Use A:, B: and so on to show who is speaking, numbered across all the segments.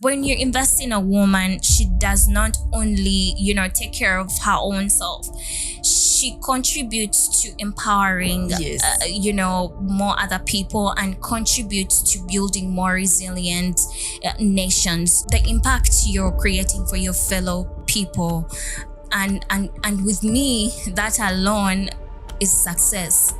A: When you invest in a woman, she does not only, take care of her own self. She contributes to empowering,
B: Yes.
A: more other people and contributes to building more resilient nations. The impact you're creating for your fellow people, and with me, that alone is success.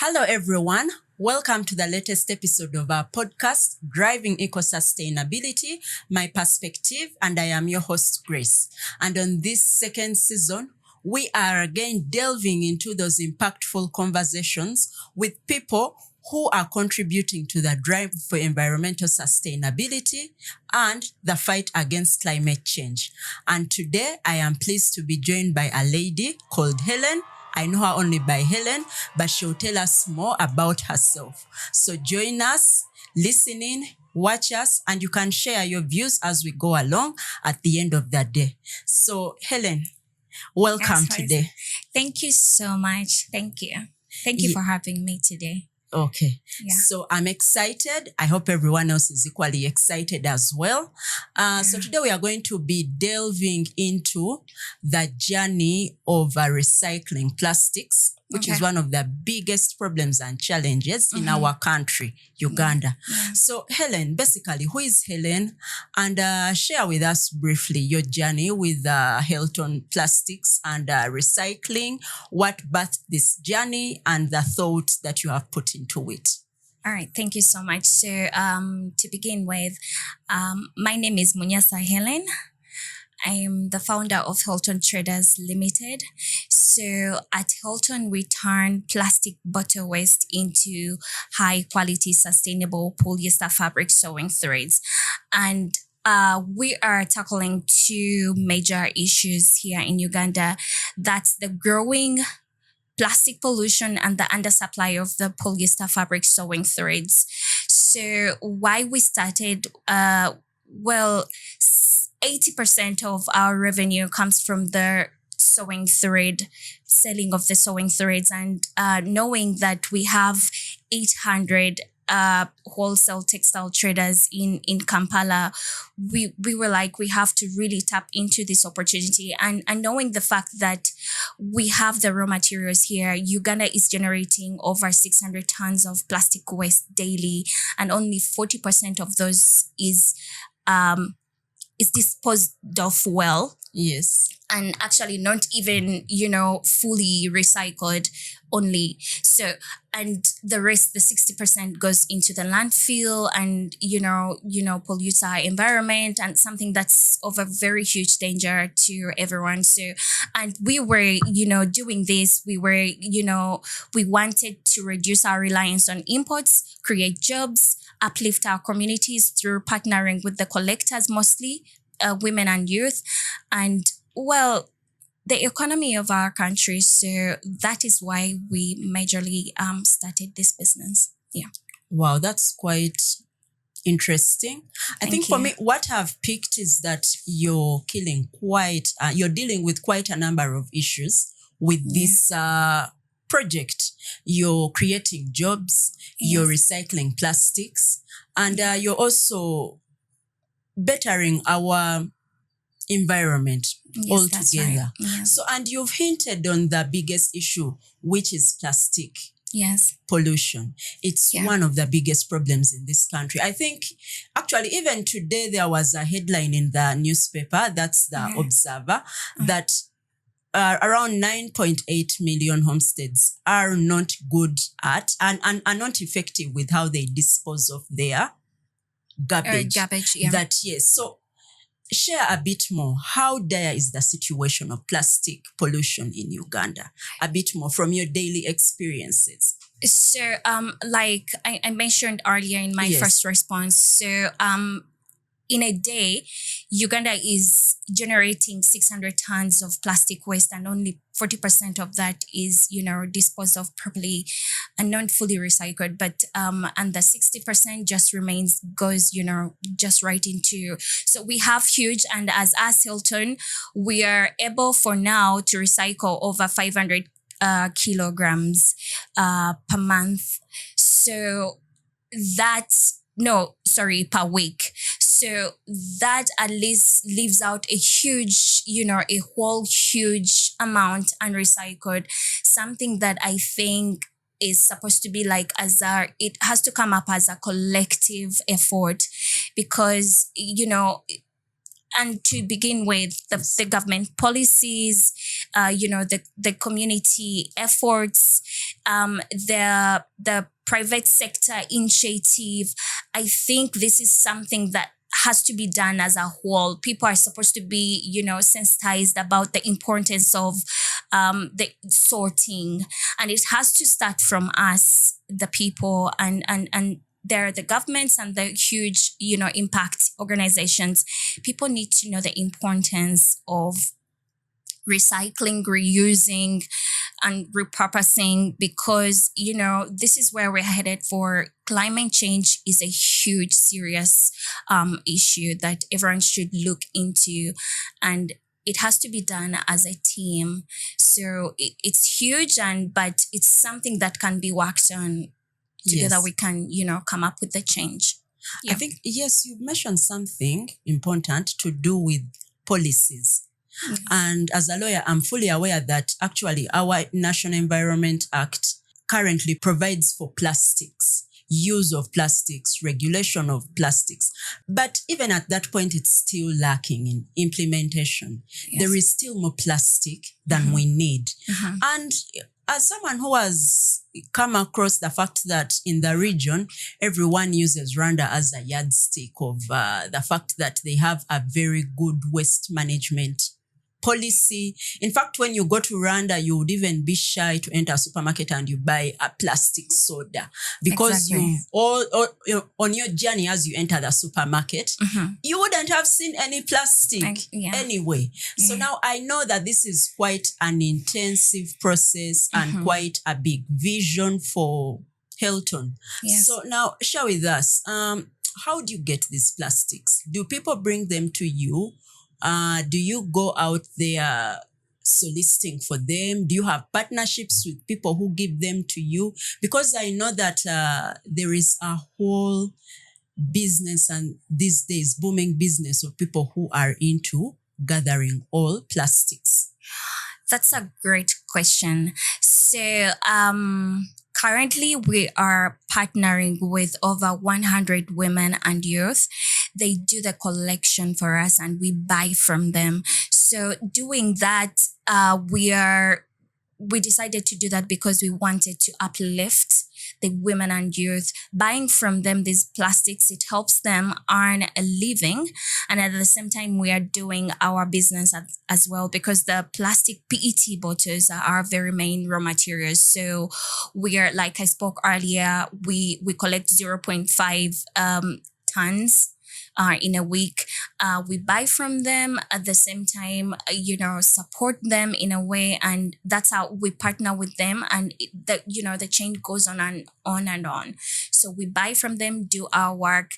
B: Hello, everyone. Welcome to the latest episode of our podcast, Driving Eco-Sustainability, My Perspective, and I am your host, Grace. And on this second season, we are again delving into those impactful conversations with people who are contributing to the drive for environmental sustainability and the fight against climate change. And today, I am pleased to be joined by a lady called Hellen. I know her only by Hellen, but she'll tell us more about herself. So join us, listen in, watch us, and you can share your views as we go along at the end of the day. So Hellen, welcome today.
A: Thank you so much. Thank you. Thank you for having me today.
B: Okay.
A: Yeah.
B: So I'm excited. I hope everyone else is equally excited as well. So today we are going to be delving into the journey of recycling plastics, which is one of the biggest problems and challenges in our country, Uganda.
A: Yeah.
B: So Hellen, basically, who is Hellen? And share with us briefly your journey with Helton Plastics and recycling, what birthed this journey and the thought that you have put into it.
A: All right. Thank you so much. So to begin with, my name is Munyasa Hellen. I am the founder of Helton Traders Limited. So at Helton, we turn plastic bottle waste into high quality, sustainable polyester fabric sewing threads. And we are tackling two major issues here in Uganda. That's the growing plastic pollution and the undersupply of the polyester fabric sewing threads. So why we started, 80% of our revenue comes from the sewing thread, selling of the sewing threads, and knowing that we have 800 wholesale textile traders in Kampala, we were like, we have to really tap into this opportunity. And knowing the fact that we have the raw materials here, Uganda is generating over 600 tons of plastic waste daily, and only 40% of those is disposed of well.
B: Yes.
A: And actually not even, fully recycled only. So, and the rest, the 60% goes into the landfill and, pollutes our environment, and something that's of a very huge danger to everyone. So, and we were, doing this, we wanted to reduce our reliance on imports, create jobs, uplift our communities through partnering with the collectors, mostly women and youth, and the economy of our country. So that is why we majorly started this business. Yeah.
B: Wow, that's quite interesting. I think for me, what I've picked is that you're dealing with quite a number of issues with this project. You're creating jobs, you're recycling plastics, and you're also bettering our environment altogether.
A: Right. Yeah.
B: So, and you've hinted on the biggest issue, which is plastic pollution. It's one of the biggest problems in this country. I think actually even today there was a headline in the newspaper, that's the Observer, that around 9.8 million homesteads are not good at and are not effective with how they dispose of their garbage. So share a bit more. How dire is the situation of plastic pollution in Uganda? A bit more from your daily experiences.
A: So, like I mentioned earlier in my first response, so in a day, Uganda is generating 600 tons of plastic waste, and only 40% of that is, disposed of properly and not fully recycled. But and the 60% just goes, just right into. So we have huge, and as Helton, we are able for now to recycle over 500 kilograms per month. So that's no, sorry, per week. So that at least leaves out a huge, a whole huge amount unrecycled, something that I think is supposed to be like it has to come up as a collective effort because, and to begin with, the government policies, the community efforts, the private sector initiative. I think this is something that has to be done as a whole. People are supposed to be, sensitized about the importance of the sorting, and it has to start from us, the people, and there are the governments and the huge, impact organizations. People need to know the importance of recycling, reusing, and repurposing because, this is where we're headed for. Climate change is a huge, serious issue that everyone should look into, and it has to be done as a team. So it's huge, but it's something that can be worked on. Together
B: Yes.
A: we can, come up with the change.
B: I think, yes, you've mentioned something important to do with policies.
A: Yes.
B: And as a lawyer, I'm fully aware that actually our National Environment Act currently provides for plastics, use of plastics, regulation of plastics. But even at that point, it's still lacking in implementation.
A: Yes.
B: There is still more plastic than we need.
A: Mhm.
B: And as someone who has come across the fact that in the region, everyone uses Rwanda as a yardstick of the fact that they have a very good waste management policy. In fact, when you go to Rwanda, you would even be shy to enter a supermarket and you buy a plastic soda because
A: Exactly.
B: on your journey as you enter the supermarket, you wouldn't have seen any plastic
A: Yeah.
B: anyway. So now I know that this is quite an intensive process and quite a big vision for Helton.
A: Yes.
B: So now share with us, how do you get these plastics? Do people bring them to you? Do you go out there soliciting for them? Do you have partnerships with people who give them to you? Because I know that there is a whole business and these days booming business of people who are into gathering all plastics.
A: That's a great question. So currently we are partnering with over 100 women and youth. They do the collection for us and we buy from them. So doing that, we decided to do that because we wanted to uplift the women and youth. Buying from them these plastics, it helps them earn a living. And at the same time, we are doing our business as well because the plastic PET bottles are our very main raw materials. So we are, like I spoke earlier, we collect 0.5 tons in a week. We buy from them at the same time, support them in a way. And that's how we partner with them. And the chain goes on and on and on. So we buy from them, do our work,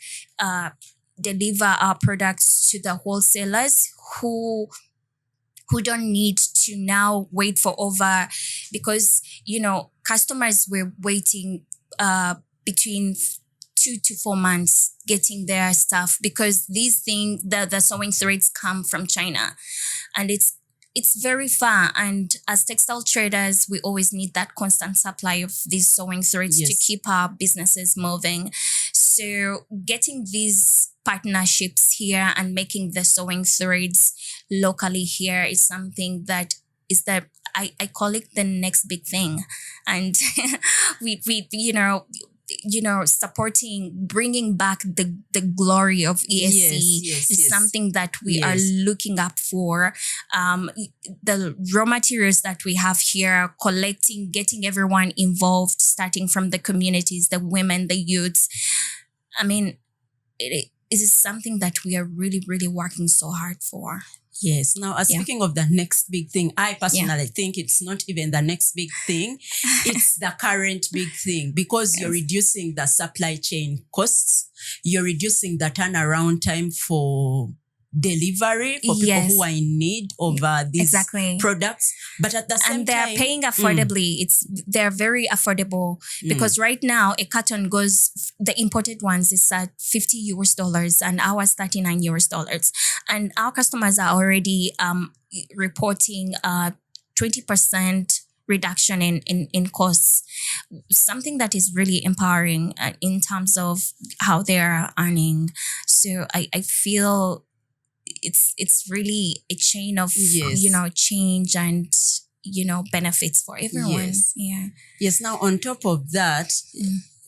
A: deliver our products to the wholesalers who don't need to now wait for because, customers were waiting between 2 to 4 months getting their stuff because these things, the sewing threads come from China and it's very far. And as textile traders, we always need that constant supply of these sewing threads to keep our businesses moving. So getting these partnerships here and making the sewing threads locally here is something that is I call it the next big thing. And we supporting, bringing back the glory of ESC is something that we are looking up for. The raw materials that we have here, collecting, getting everyone involved, starting from the communities, the women, the youths. I mean, it is something that we are really, really working so hard for.
B: Yes. Now, speaking of the next big thing, I personally think it's not even the next big thing. It's the current big thing because you're reducing the supply chain costs. You're reducing the turnaround time for delivery for people who
A: Yes.
B: are in need of these
A: Exactly.
B: products, but at the same
A: And they're
B: time,
A: paying affordably. They're very affordable because right now a carton goes, the imported ones is at $50 and ours $39, and our customers are already reporting 20% reduction in costs, something that is really empowering in terms of how they're earning. So I feel it's really a chain of
B: Yes.
A: change and benefits for everyone.
B: Yes.
A: Yeah.
B: Yes. Now, on top of that,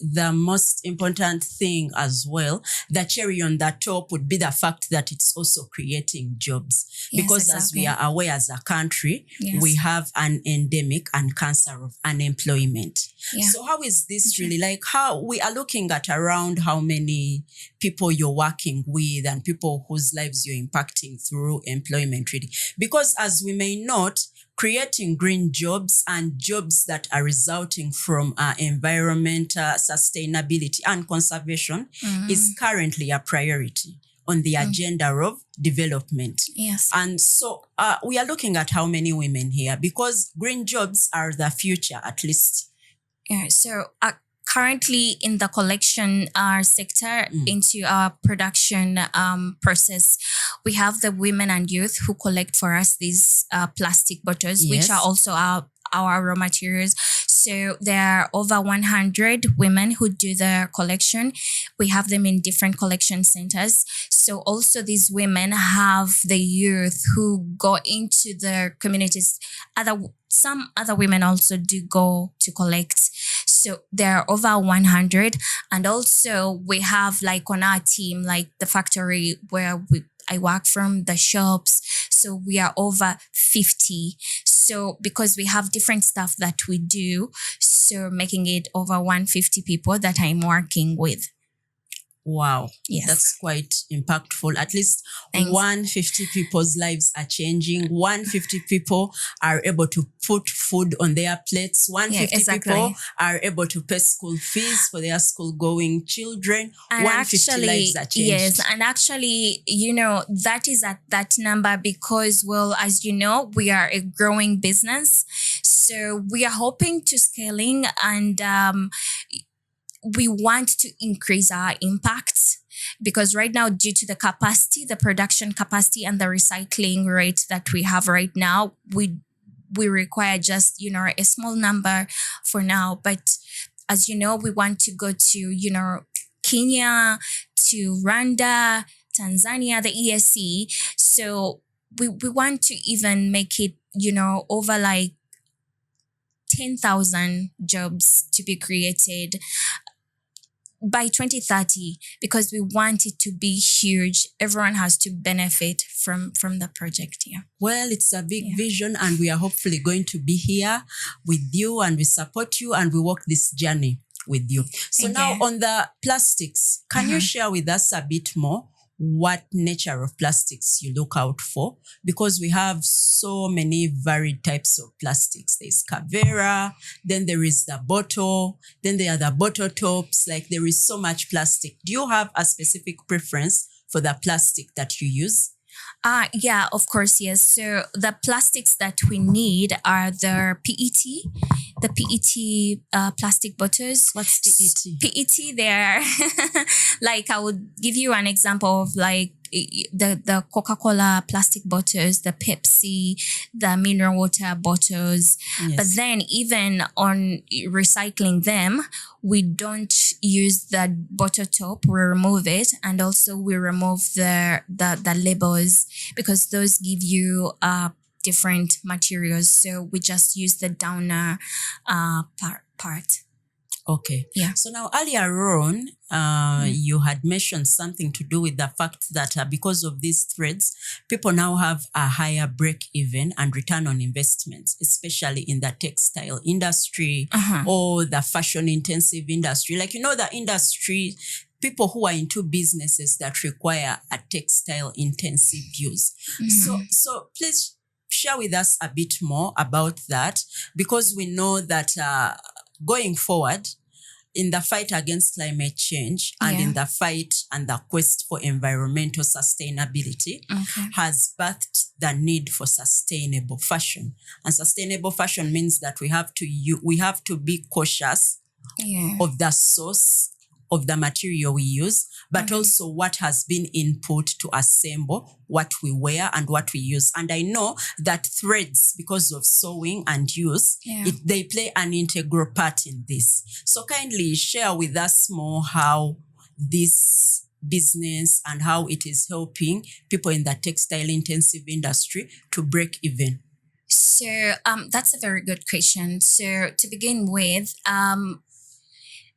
B: the most important thing as well, the cherry on the top would be the fact that it's also creating jobs.
A: Yes,
B: Because as we
A: exactly.
B: are aware as a country,
A: Yes.
B: we have an endemic and cancer of unemployment.
A: Yeah.
B: So how is this really, like, how we are looking at around how many people you're working with and people whose lives you're impacting through employment really? Because as we may note, creating green jobs and jobs that are resulting from environmental sustainability and conservation is currently a priority on the agenda of development.
A: Yes.
B: And so we are looking at how many women here, because green jobs are the future, at least.
A: Yeah. So currently in the collection sector, into our production process, we have the women and youth who collect for us these plastic bottles, which are also our raw materials. So there are over 100 women who do the collection. We have them in different collection centers. So also these women have the youth who go into the communities. Some other women also do go to collect. So there are over 100. And also we have, like, on our team, like the factory where I work from, the shops. So we are over 50. So because we have different stuff that we do, so making it over 150 people that I'm working with.
B: Wow.
A: Yes.
B: That's quite impactful. At least
A: Thanks.
B: 150 people's lives are changing. 150 people are able to put food on their plates. 150 people are able to pay school fees for their school-going children.
A: And
B: 150 lives are changed.
A: Yes, and actually, that is at that number because, well, as you know, we are a growing business. So we are hoping to scaling, and we want to increase our impact, because right now, due to the capacity, the production capacity and the recycling rate that we have right now, we require just, a small number for now. But as you know, we want to go to, Kenya, to Rwanda, Tanzania, the ESC. So we want to even make it, over like 10,000 jobs to be created by 2030, because we want it to be huge. Everyone has to benefit from the project here.
B: Well, it's a big vision, and we are hopefully going to be here with you, and we support you, and we walk this journey with you. So now on the plastics, can you share with us a bit more what nature of plastics you look out for? Because we have so many varied types of plastics. There's Cavera, then there is the bottle, then there are the bottle tops. Like, there is so much plastic. Do you have a specific preference for the plastic that you use?
A: Yeah, of course, yes. So the plastics that we need are the PET plastic bottles.
B: What's PET?
A: PET, they're like, I would give you an example of like the Coca-Cola plastic bottles, the Pepsi, the mineral water bottles.
B: Yes.
A: But then even on recycling them, we don't use the bottle top, we remove it. And also we remove the labels, because those give you different materials. So we just use the downer part.
B: Okay.
A: Yeah.
B: So now earlier on, you had mentioned something to do with the fact that because of these threads, people now have a higher break-even and return on investments, especially in the textile industry or the fashion-intensive industry. Like, the industry, people who are into businesses that require a textile-intensive use. So please share with us a bit more about that, because we know that going forward, in the fight against climate change and
A: Yeah.
B: in the fight and the quest for environmental sustainability
A: Okay.
B: has birthed the need for sustainable fashion. And sustainable fashion means that we have to be cautious
A: Yeah.
B: of the source of the material we use, but
A: Okay.
B: also what has been input to assemble what we wear and what we use. And I know that threads, because of sewing and use,
A: Yeah.
B: they play an integral part in this. So kindly share with us more how this business and how it is helping people in the textile intensive industry to break even.
A: So that's a very good question. So to begin with,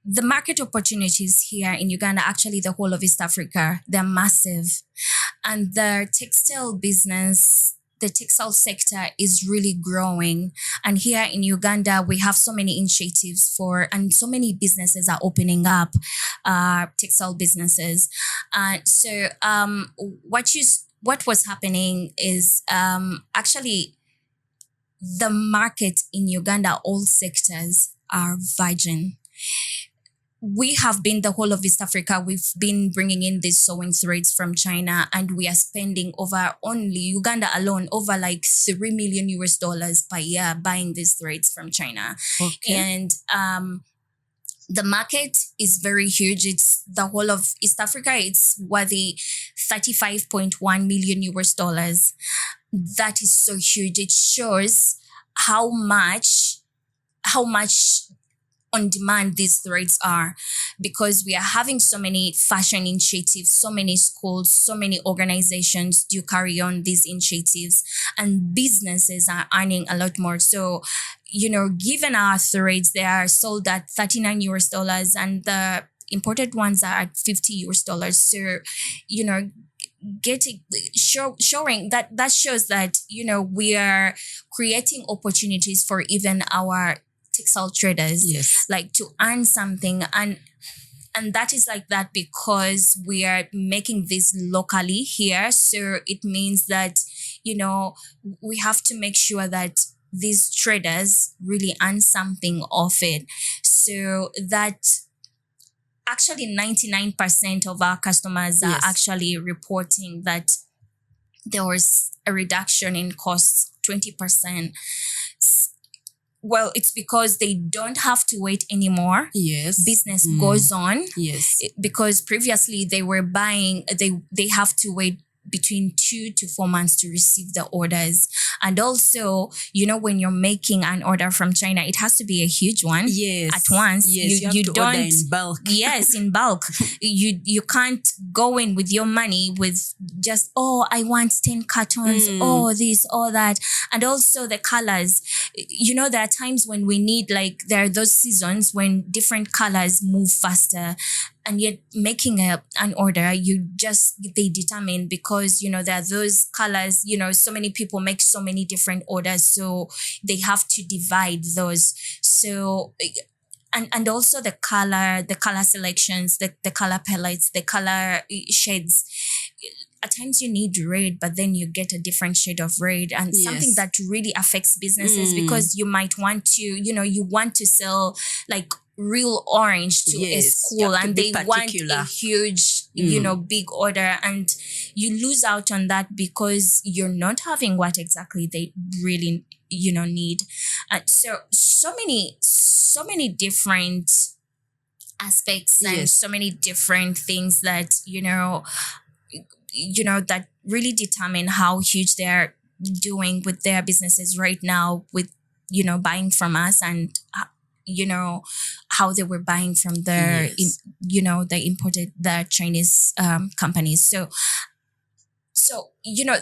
A: the market opportunities here in Uganda, actually the whole of East Africa, they're massive. And the textile business, the textile sector is really growing. And here in Uganda, we have so many initiatives and so many businesses are opening up, textile businesses. So what was happening is actually the market in Uganda, all sectors are virgin. We have been the whole of East Africa. We've been bringing in these sewing threads from China, and we are spending over only Uganda alone over like $3 million per year buying these threads from China.
B: Okay.
A: And the market is very huge. It's the whole of East Africa. It's worthy $35.1 million. That is so huge. It shows how much on demand these threads are, because we are having so many fashion initiatives, so many schools, so many organizations do carry on these initiatives, and businesses are earning a lot more. So, given our threads, they are sold at $39 and the imported ones are at $50. So, showing that shows that we are creating opportunities for even our textile traders,
B: Yes.
A: like to earn something, and that is like that because we are making this locally here. So it means that we have to make sure that these traders really earn something off it, so that actually 99% of our customers are actually reporting that there was a reduction in costs, 20%. Well, it's because they don't have to wait anymore.
B: Yes.
A: Business goes on.
B: Yes.
A: Because previously they were buying, they have to wait between 2 to 4 months to receive the orders. And also, when you're making an order from China, it has to be a huge one.
B: Yes.
A: At once.
B: Yes. You have to
A: don't
B: order in bulk.
A: Yes, in bulk. You can't go in with your money with just, I want 10 cartons, this, all that. And also the colors. There are times when we need, there are those seasons when different colors move faster. And yet making an order, they determine, because, there are those colors, so many people make so many different orders. So they have to divide those. So, and also the color selections, the color palettes, the color shades. At times you need red, but then you get a different shade of red, and something that really affects businesses, because you might want to, you want to sell like real orange to a school, and they want a huge, big order, and you lose out on that because you're not having what exactly they really, need. So many different aspects and so many different things that, that really determine how huge they're doing with their businesses right now, with, buying from us, and how they were buying from the Chinese companies. So,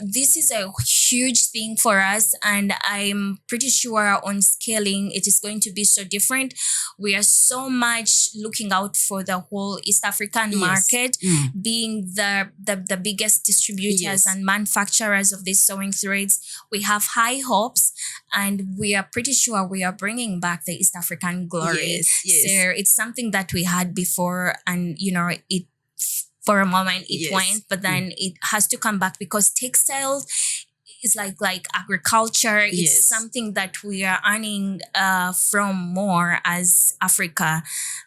A: this is a huge thing for us, and I'm pretty sure on scaling, it is going to be so different. We are so much looking out for the whole East African market, being the biggest distributors and manufacturers of these sewing threads. We have high hopes, and we are pretty sure we are bringing back the East African glory. So it's something that we had before, and, it for a moment it went, but then it has to come back, because textiles, is like agriculture. It's
B: Yes.
A: something that we are earning from more as Africa.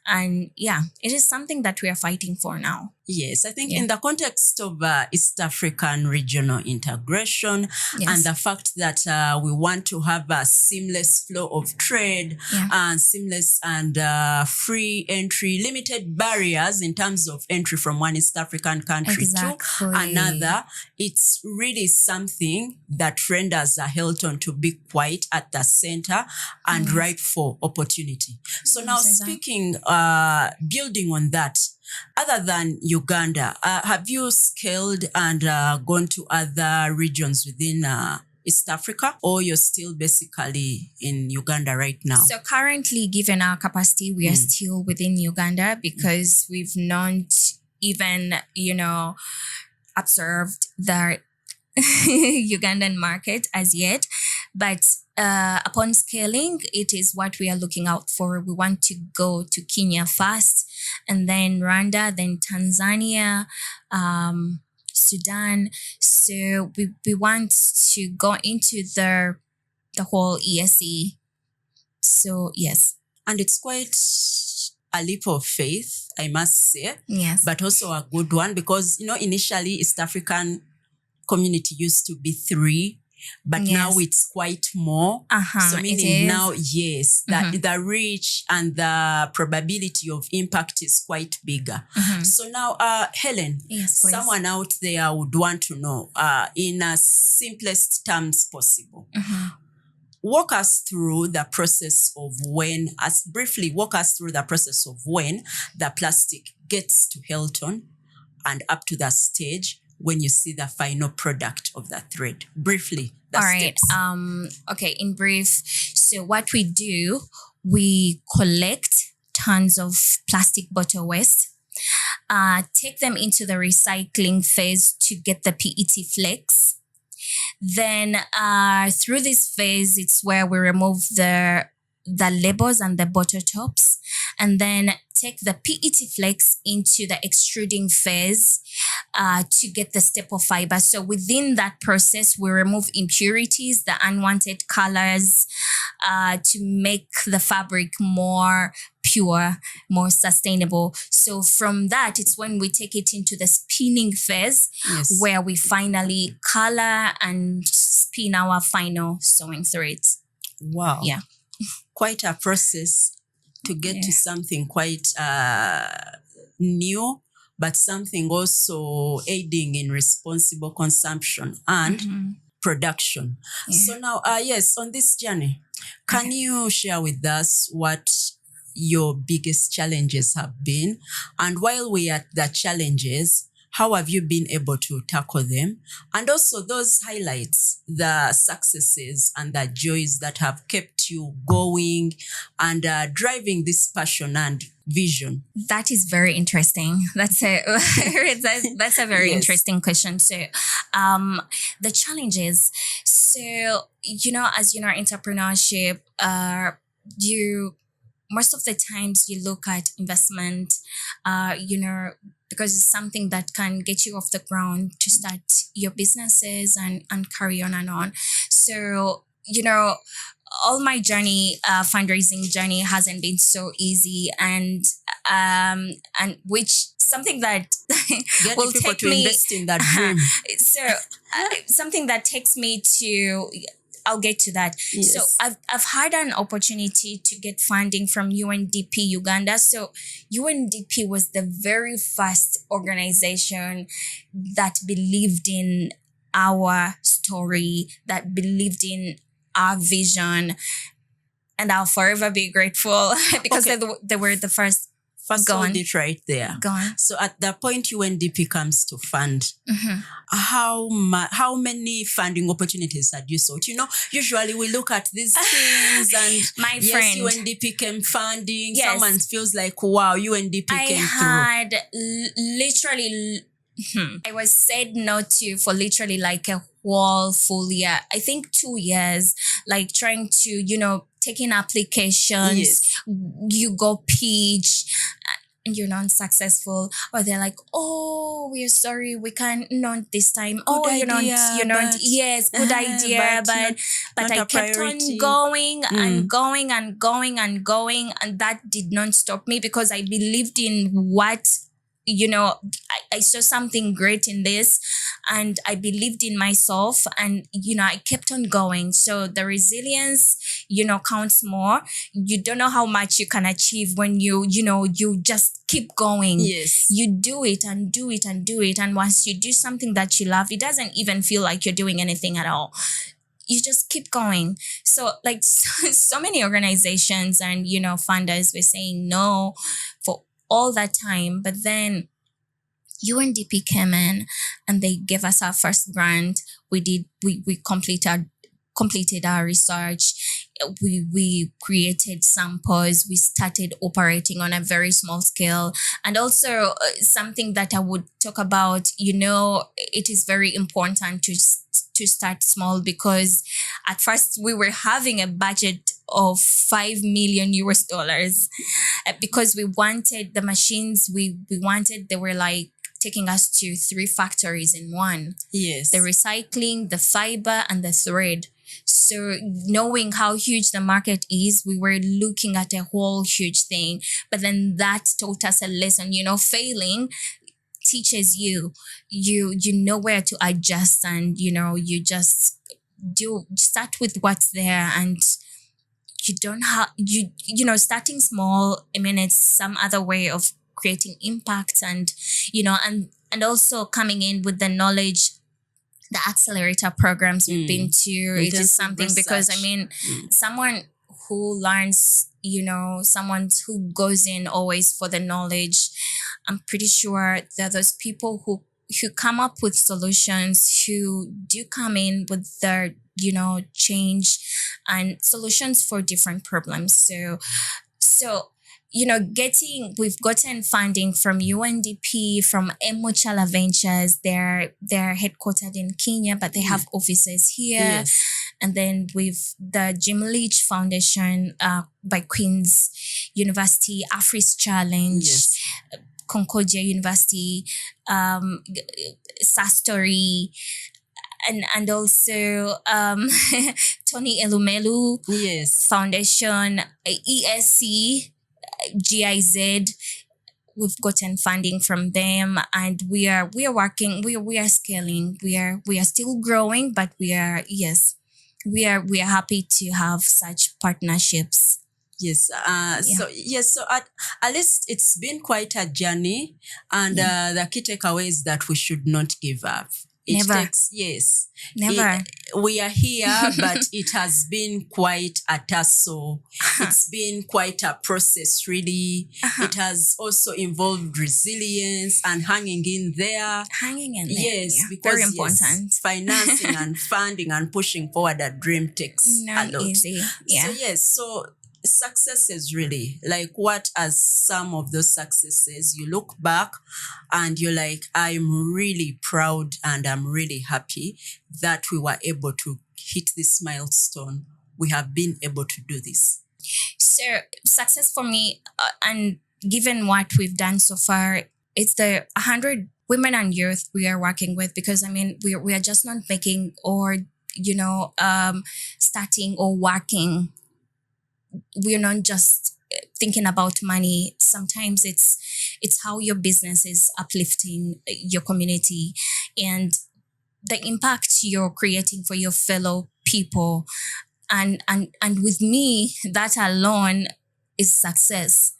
A: And yeah, it is something that we are fighting for now.
B: Yes, I think
A: Yeah.
B: in the context of East African regional integration
A: Yes.
B: and the fact that we want to have a seamless flow of trade
A: Yeah.
B: and seamless and free entry, limited barriers in terms of entry from one East African country
A: Exactly.
B: to another, it's really something that renders Helton to be quite at the center and
A: Yes.
B: ripe for opportunity. So now
A: Yes, exactly.
B: speaking, building on that, other than Uganda, have you scaled and gone to other regions within East Africa, or you're still basically in Uganda right now?
A: So currently, given our capacity, we are still within Uganda because we've not even, observed the Ugandan market as yet. But upon scaling, it is what we are looking out for. We want to go to Kenya first, and then Rwanda, then Tanzania, Sudan. So we want to go into the whole ESE. So yes.
B: And it's quite a leap of faith, I must say.
A: Yes.
B: But also a good one because, initially East African community used to be 3, but now
A: Yes.
B: it's quite more. So
A: It
B: meaning
A: is.
B: now, yes, that the reach and the probability of impact is quite bigger. So now, Helen,
A: Yes, please.
B: someone out there would want to know, in a simplest terms possible, walk us through the process of when the plastic gets to Helton and up to the stage when you see the final product of the thread. Briefly, the
A: All right.
B: steps.
A: Okay, in brief. So what we do, we collect tons of plastic bottle waste, take them into the recycling phase to get the PET flakes. Then through this phase, it's where we remove the labels and the bottle tops, and then take the PET flakes into the extruding phase to get the staple fiber. So within that process, we remove impurities, the unwanted colors, to make the fabric more pure, more sustainable. So from that, it's when we take it into the spinning phase,
B: Yes.
A: where we finally color and spin our final sewing threads.
B: Wow.
A: Yeah.
B: Quite a process to get to something quite new, but something also aiding in responsible consumption and production.
A: Yeah.
B: So now, yes, on this journey, can you share with us what your biggest challenges have been? And while we are at the challenges, how have you been able to tackle them? And also those highlights, the successes and the joys that have kept you going and driving this passion and vision.
A: That is very interesting. That's a that's a very
B: Yes.
A: interesting question. So, the challenges. So, as entrepreneurship, most of the times you look at investment, because it's something that can get you off the ground to start your businesses and carry on and on. So, all my journey, fundraising journey hasn't been so easy, and which something that
B: Getting
A: will
B: people
A: take
B: to
A: me
B: invest in that dream.
A: so something that takes me to, I'll get to that.
B: Yes.
A: So I've had an opportunity to get funding from UNDP Uganda. So UNDP was the very first organization that believed in our story, that believed in our vision, and I'll forever be grateful because
B: Okay.
A: they were the first.
B: First,
A: Go
B: hold
A: on.
B: it right there.
A: Go on.
B: So at the point UNDP comes to fund, how many funding opportunities had you sought? Usually we look at these things and
A: My
B: yes,
A: friend.
B: UNDP came funding.
A: Yes.
B: Someone feels like, wow, UNDP
A: I
B: came
A: had literally, I was said no to for literally like a whole full year. I think 2 years, like trying to, taking applications,
B: Yes.
A: you go pitch. and you're not successful, or they're like, oh, we're sorry, we can't, not this time. Oh,
B: idea,
A: you're not,
B: but
A: yes, good idea,
B: but
A: but
B: not
A: I
B: a
A: kept on
B: priority.
A: going and going and going and going, and that did not stop me because I believed in what, I saw something great in this, and I believed in myself, and I kept on going. So the resilience, counts more. You don't know how much you can achieve when you just keep going.
B: Yes.
A: You do it and do it and do it, and once you do something that you love, it doesn't even feel like you're doing anything at all. You just keep going. So like so many organizations and funders were saying no for all that time, but then UNDP came in and they gave us our first grant. We completed our research. We created samples. We started operating on a very small scale. And also something that I would talk about, it is very important to start small, because at first we were having a budget of 5 million US dollars because we wanted the machines we wanted. They were like taking us to 3 factories in one.
B: Yes.
A: The recycling, the fiber, and the thread. So knowing how huge the market is, we were looking at a whole huge thing. But then that taught us a lesson. Failing teaches you know where to adjust, and you just start with what's there, and you don't have starting small. I mean, it's some other way of creating impact, and and also coming in with the knowledge. The accelerator programs we've been to, it is something
B: research.
A: Because I mean, someone who learns, someone who goes in always for the knowledge, I'm pretty sure there are those people who come up with solutions, who do come in with their change and solutions for different problems. So we've gotten funding from UNDP, from Emuchala Ventures. They're headquartered in Kenya, but they have offices here.
B: Yes.
A: And then with the Jim Leach Foundation by Queen's University, Afris Challenge,
B: Yes.
A: Concordia University, Sastory, and also Tony Elumelu
B: Yes.
A: Foundation, ESC, GIZ. We've gotten funding from them, and we are working. We are scaling. We are still growing, but we are happy to have such partnerships.
B: Yes. So at least it's been quite a journey, and the key takeaway is that we should not give up.
A: Never. Never.
B: We are here, but it has been quite a tussle. It's been quite a process, really. It has also involved resilience and hanging in there. Yes,
A: yeah.
B: because
A: very important.
B: Financing and funding and pushing forward a dream takes
A: Not
B: a lot.
A: easy. Yeah.
B: So successes, really, like, what are some of those successes you look back and you're like, I'm really proud and I'm really happy that we were able to hit this milestone. We have been able to do this.
A: So success for me, and given what we've done so far, it's the 100 women and youth we are working with, because I mean, we are just not making or starting or working. We're not just thinking about money. Sometimes it's how your business is uplifting your community and the impact you're creating for your fellow people. And with me, that alone is success.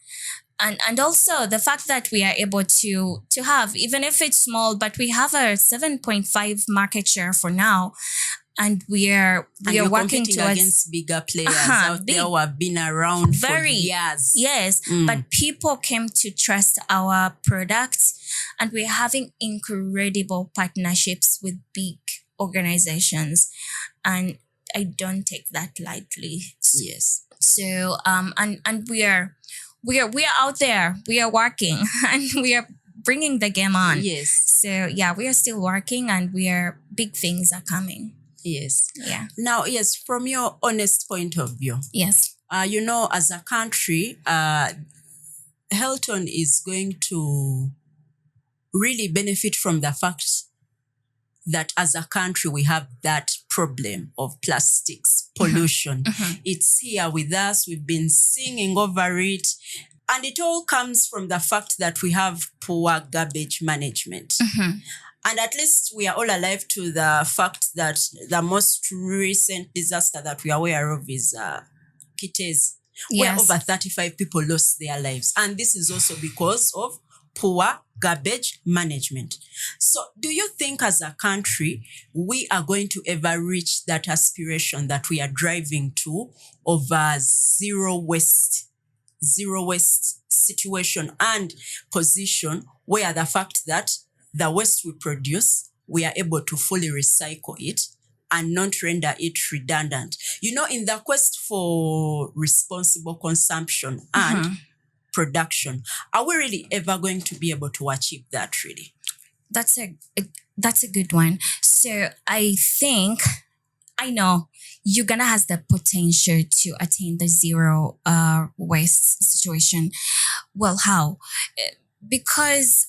A: And also the fact that we are able to have, even if it's small, but we have a 7.5 market share for now. And we are working towards
B: against bigger players out there who have been around for years.
A: Yes, but people came to trust our products, and we're having incredible partnerships with big organizations, and I don't take that lightly.
B: Yes.
A: So and we are out there. We are working and we are bringing the game on.
B: Yes.
A: So yeah, we are still working, and big things are coming.
B: Yes.
A: Yeah.
B: Now, yes, from your honest point of view.
A: Yes.
B: As a country, Helton is going to really benefit from the fact that as a country we have that problem of plastics pollution. It's here with us. We've been singing over it. And it all comes from the fact that we have poor garbage management. And at least we are all alive to the fact that the most recent disaster that we are aware of is Kitez, where over 35 people lost their lives. And this is also because of poor garbage management. So do you think as a country, we are going to ever reach that aspiration that we are driving to of a zero waste situation and position, where the fact that the waste we produce, we are able to fully recycle it and not render it redundant? You know, in the quest for responsible consumption and production, are we really ever going to be able to achieve that really?
A: That's a good one. So I know Uganda has the potential to attain the zero waste situation. Well, how? Because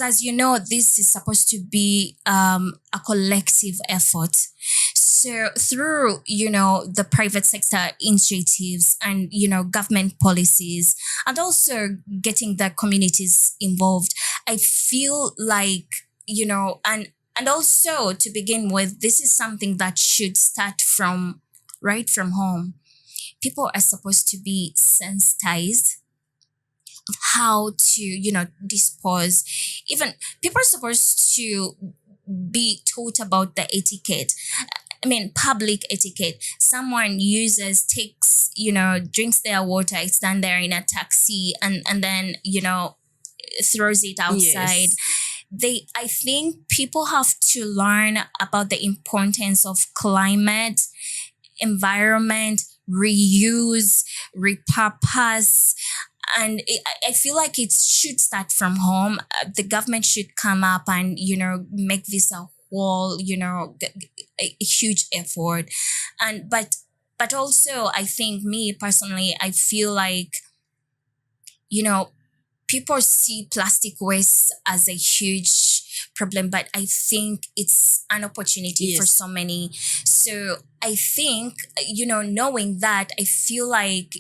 A: as you know, this is supposed to be a collective effort. So through, the private sector initiatives and, government policies, and also getting the communities involved, I feel like, and also to begin with, this is something that should start from right from home. People are supposed to be sensitized how to, dispose. Even people are supposed to be taught about the etiquette. I mean, public etiquette. Someone takes, drinks their water, it's done there in a taxi, and then, throws it outside.
B: Yes.
A: I think people have to learn about the importance of climate, environment, reuse, repurpose. And I feel like it should start from home. The government should come up and, make this a whole, a huge effort. And but also, I think, me personally, I feel like, people see plastic waste as a huge problem, but I think it's an opportunity for so many. So I think, knowing that, I feel like,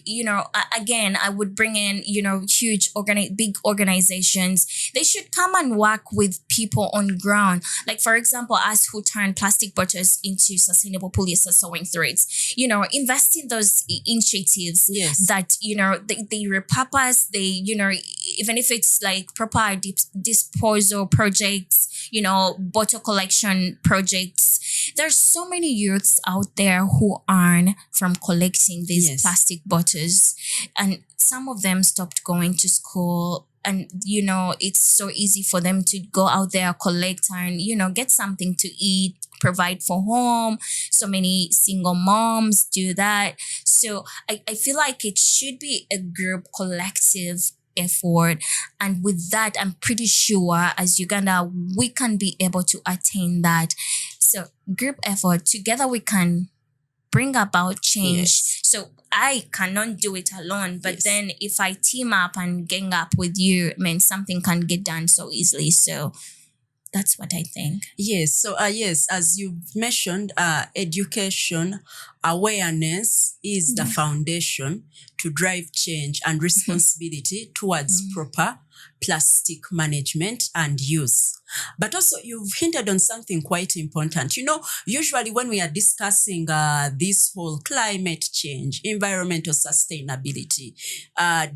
A: again, I would bring in, huge, big organizations. They should come and work with people on ground. Like, for example, us who turn plastic bottles into sustainable polyester sewing threads, invest in those initiatives that, they repurpose, they, even if it's like proper disposal projects, bottle collection projects. There's so many youths out there who earn from collecting these plastic bottles, and some of them stopped going to school. And, it's so easy for them to go out there, collect, and, get something to eat, provide for home. So many single moms do that. So I feel like it should be a group collective effort. And with that, I'm pretty sure as Uganda, we can be able to attain that. So group effort, together we can bring about change. So I cannot do it alone, but then if I team up and gang up with you, something can get done so easily. So that's what I think.
B: Yes. So, as you've mentioned, education, awareness is the foundation to drive change and responsibility towards proper plastic management and use. But also, you've hinted on something quite important. Usually when we are discussing this whole climate change, environmental sustainability,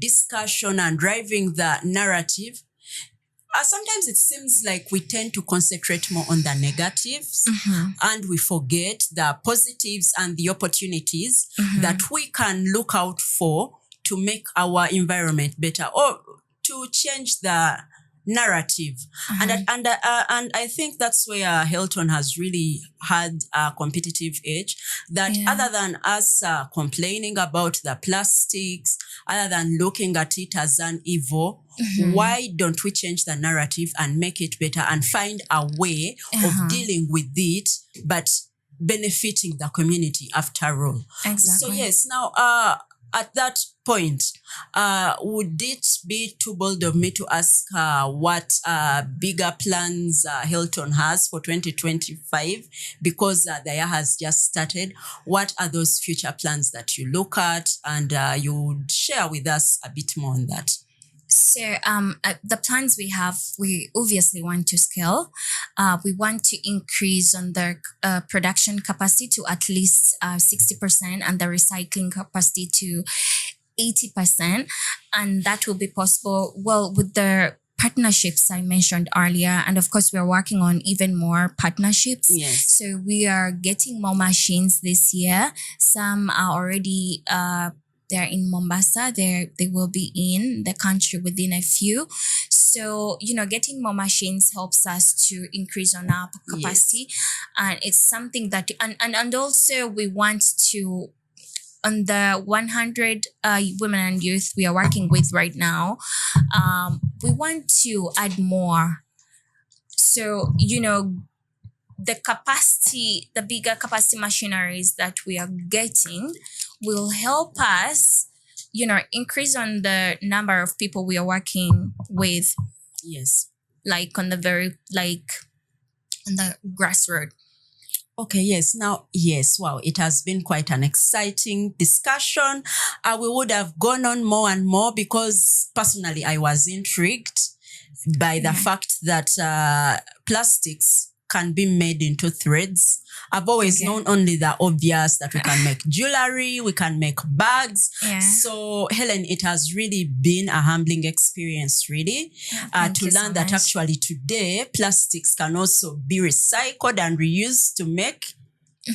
B: discussion and driving the narrative, sometimes it seems like we tend to concentrate more on the negatives and we forget the positives and the opportunities that we can look out for to make our environment better or to change the narrative. And I think that's where Helton has really had a competitive edge, that other than us complaining about the plastics, other than looking at it as an evil, why don't we change the narrative and make it better and find a way of dealing with it, but benefiting the community after all?
A: Exactly.
B: So yes, now at that point, would it be too bold of me to ask what bigger plans Helton has for 2025? Because the year has just started. What are those future plans that you look at? And you would share with us a bit more on that.
A: So the plans we have, we obviously want to scale. We want to increase on the production capacity to at least 60% and the recycling capacity to 80%. And that will be possible, well, with the partnerships I mentioned earlier. And of course, we're working on even more partnerships.
B: Yes.
A: So we are getting more machines this year. Some are already they're in Mombasa. They will be in the country within a few. So, getting more machines helps us to increase on our capacity.
B: Yes.
A: And it's something that, and also we want to, on the 100 women and youth we are working with right now, we want to add more. So, the capacity, the bigger capacity machineries that we are getting will help us, increase on the number of people we are working with.
B: Yes.
A: Like on the grassroots.
B: Okay, yes. Now, yes, wow, it has been quite an exciting discussion. We would have gone on more and more because personally I was intrigued by the fact that plastics can be made into threads. I've always known only the obvious, that we can make jewelry, we can make bags.
A: Yeah.
B: So, Hellen, it has really been a humbling experience, really, to learn that actually today plastics can also be recycled and reused to make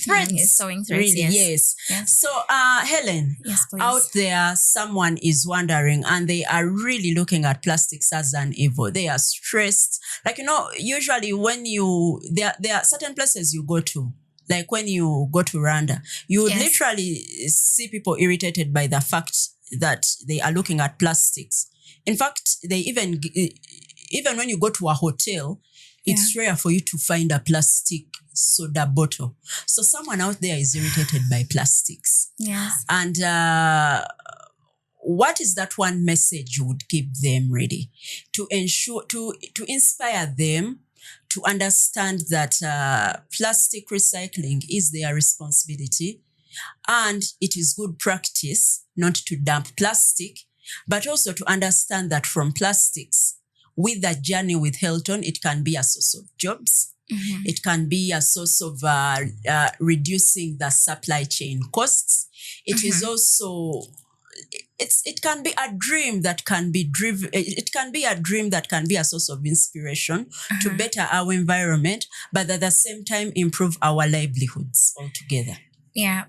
B: threads.
A: Sewing threads,
B: really,
A: yes.
B: So, Hellen,
A: yes, please.
B: out there, someone is wondering and they are really looking at plastics as an evil. They are stressed. Like, usually when there are certain places you go to, like when you go to Rwanda, you would literally see people irritated by the fact that they are looking at plastics. In fact, they even when you go to a hotel, it's rare for you to find a plastic soda bottle. So someone out there is irritated by plastics.
A: Yes.
B: And what is that one message you would give them ready to ensure, to inspire them to understand that plastic recycling is their responsibility and it is good practice not to dump plastic, but also to understand that from plastics, with the journey with Helton, it can be a source of jobs. Mm-hmm. It can be a source of reducing the supply chain costs. It is also, it can be a dream that can be driven. It can be a dream that can be a source of inspiration to better our environment, but at the same time improve our livelihoods altogether.
A: Yeah.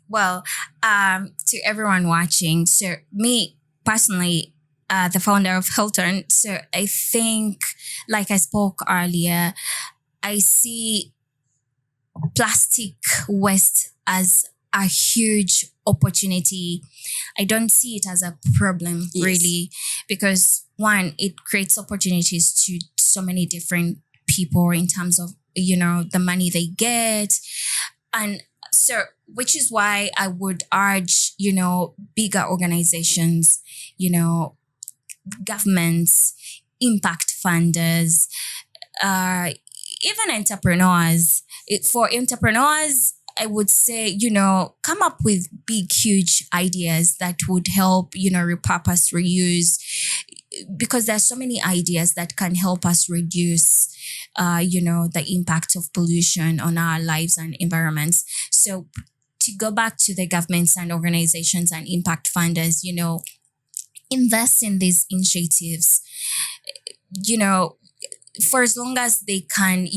A: Well, to everyone watching, so me personally, the founder of Helton. So I think, like I spoke earlier, I see plastic waste as a huge opportunity. I don't see it as a problem, really, because one, it creates opportunities to so many different people in terms of, the money they get. And so, which is why I would urge, bigger organizations, governments, impact funders, even entrepreneurs. For entrepreneurs, I would say, come up with big, huge ideas that would help, repurpose, reuse, because there's so many ideas that can help us reduce, the impact of pollution on our lives and environments. So to go back to the governments and organizations and impact funders, invest in these initiatives, for as long as they can,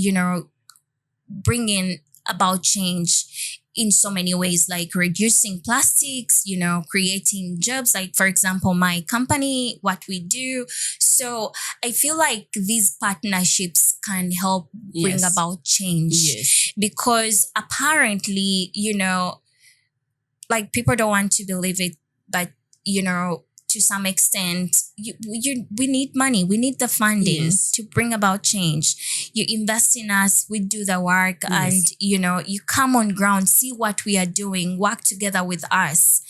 A: bring in about change in so many ways, like reducing plastics, creating jobs, like, for example, my company, what we do. So I feel like these partnerships can help bring about change, because apparently, like, people don't want to believe it, but, to some extent, we need money. We need the funding to bring about change. You invest in us, we do the work, and, you come on ground, see what we are doing, work together with us.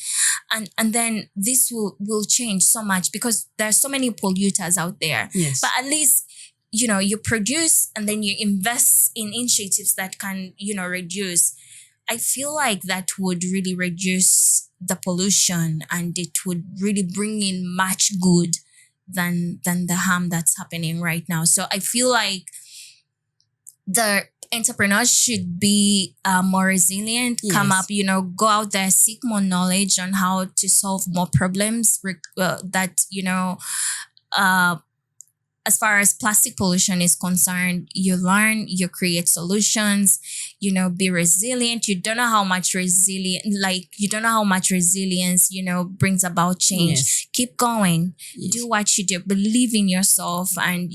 A: and then this will change so much because there are so many polluters out there.
B: Yes.
A: But at least you produce and then you invest in initiatives that can reduce. I feel like that would really reduce the pollution, and it would really bring in much good than the harm that's happening right now. So I feel like the entrepreneurs should be more resilient, come up, go out there, seek more knowledge on how to solve more problems that, as far as plastic pollution is concerned. You learn, you create solutions, be resilient. You don't know how much resilience brings about change.
B: Yes.
A: Keep going.
B: Yes.
A: Do what you do. Believe in yourself, and,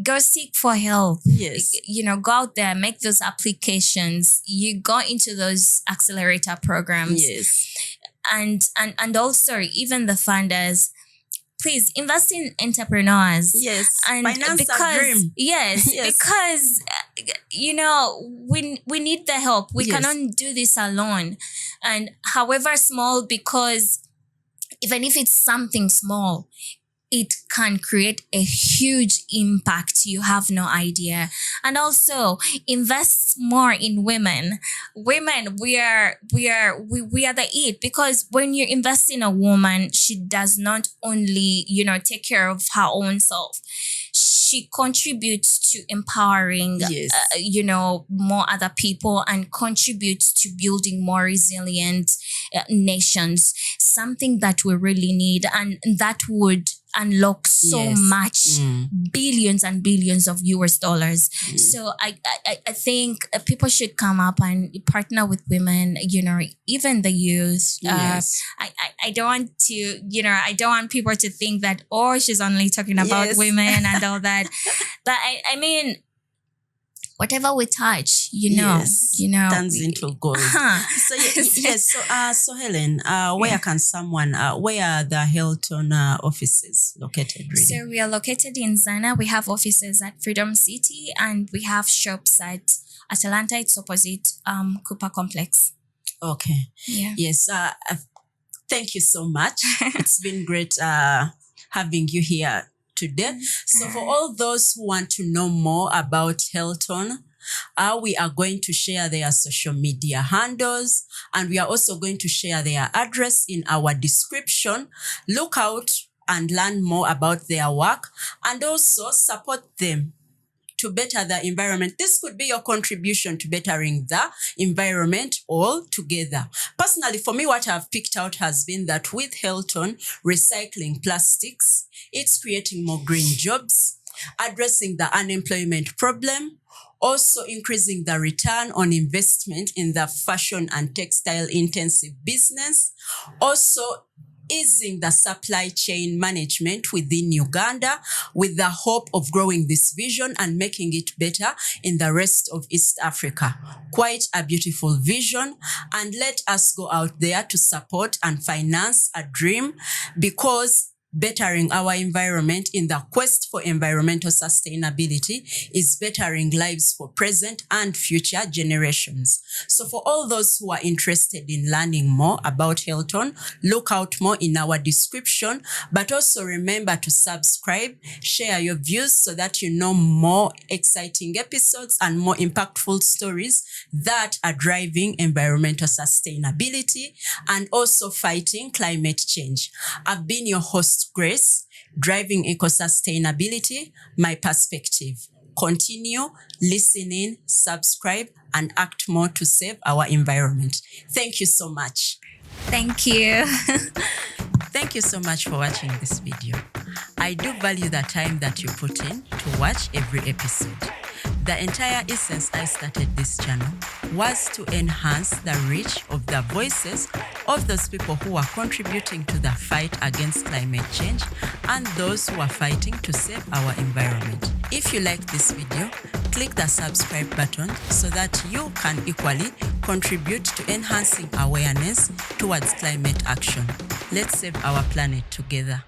A: go seek for help.
B: Yes.
A: Go out there, make those applications. You go into those accelerator programs.
B: Yes.
A: And also even the funders, please invest in entrepreneurs.
B: Yes.
A: And
B: Finance a dream.
A: Yes,
B: Yes.
A: because we need the help. We
B: Yes.
A: cannot do this alone. And however small, because even if it's something small, it can create a huge impact. You have no idea. And also invest more in women. Women, we are the it, because when you invest in a woman, she does not only, take care of her own self. She contributes to empowering,
B: Yes.
A: more other people, and contributes to building more resilient nations. Something that we really need, and that would unlock so
B: Yes.
A: much, billions and billions of US dollars. So I think people should come up and partner with women, even the youth.
B: Yes.
A: I don't want to, I don't want people to think that, she's only talking about
B: Yes.
A: women and all that. But I mean, whatever we touch,
B: Yes. turns into gold. So yes, so Hellen, where can someone, where are the Helton offices located? Really?
A: So we are located in Zana. We have offices at Freedom City, and we have shops at Atalanta. It's opposite Cooper Complex.
B: Okay.
A: Yeah.
B: Yes. Thank you so much. It's been great having you here today. So for all those who want to know more about Helton, we are going to share their social media handles, and we are also going to share their address in our description. Look out and learn more about their work, and also support them to better the environment. This could be your contribution to bettering the environment all together. Personally, for me, what I've picked out has been that with Helton recycling plastics, it's creating more green jobs, addressing the unemployment problem, also increasing the return on investment in the fashion and textile intensive business, also easing the supply chain management within Uganda, with the hope of growing this vision and making it better in the rest of East Africa. Quite a beautiful vision, and let us go out there to support and finance a dream, because bettering our environment in the quest for environmental sustainability is bettering lives for present and future generations. So for all those who are interested in learning more about Helton, look out more in our description, but also remember to subscribe, share your views so that you know more exciting episodes and more impactful stories that are driving environmental sustainability and also fighting climate change. I've been your host, Grace, driving eco-sustainability, my perspective. Continue listening, subscribe, and act more to save our environment. Thank you so much.
A: Thank you.
B: Thank you so much for watching this video. I do value the time that you put in to watch every episode. The entire essence I started this channel was to enhance the reach of the voices of those people who are contributing to the fight against climate change and those who are fighting to save our environment. If you like this video, click the subscribe button so that you can equally contribute to enhancing awareness towards climate action. Let's save our planet together.